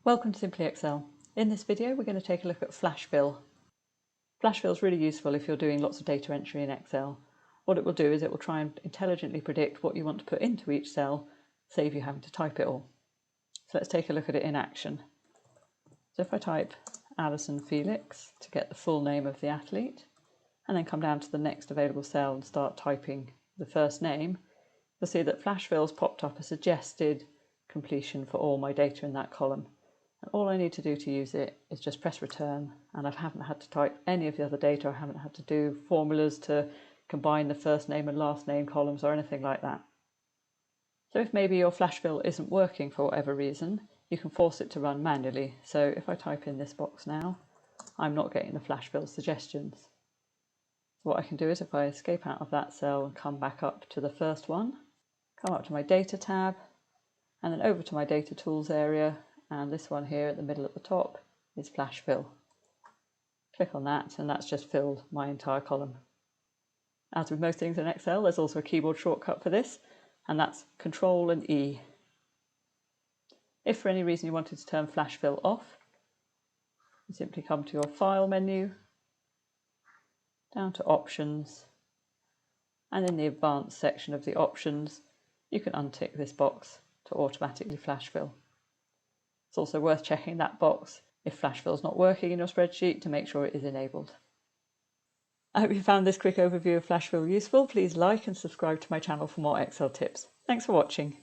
Welcome to Simply Excel. In this video we're going to take a look at flash fill. Flash fill is really useful if you're doing lots of data entry in Excel. What it will do is it will try and intelligently predict what you want to put into each cell, save you having to type it all. So let's take a look at it in action. So if I type Alison Felix to get the full name of the athlete, and then come down to the next available cell and start typing the first name, you'll see that flash fill's popped up a suggested completion for all my data in that column. And all I need to do to use it is just press return, and I haven't had to type any of the other data. I haven't had to do formulas to combine the first name and last name columns or anything like that. So if maybe your flash fill isn't working for whatever reason, you can force it to run manually. So if I type in this box now, I'm not getting the flash fill suggestions. So what I can do is if I escape out of that cell and come back up to the first one, come up to my data tab, and then over to my data tools area, and this one here at the middle at the top is flash fill. Click on that and that's just filled my entire column. As with most things in Excel, there's also a keyboard shortcut for this, and that's Control and E. If for any reason you wanted to turn flash fill off, you simply come to your File menu, down to Options, and in the Advanced section of the options you can untick this box to automatically flash fill. It's also worth checking that box if flash fill is not working in your spreadsheet to make sure it is enabled. I hope you found this quick overview of flash fill useful. Please like and subscribe to my channel for more Excel tips. Thanks for watching.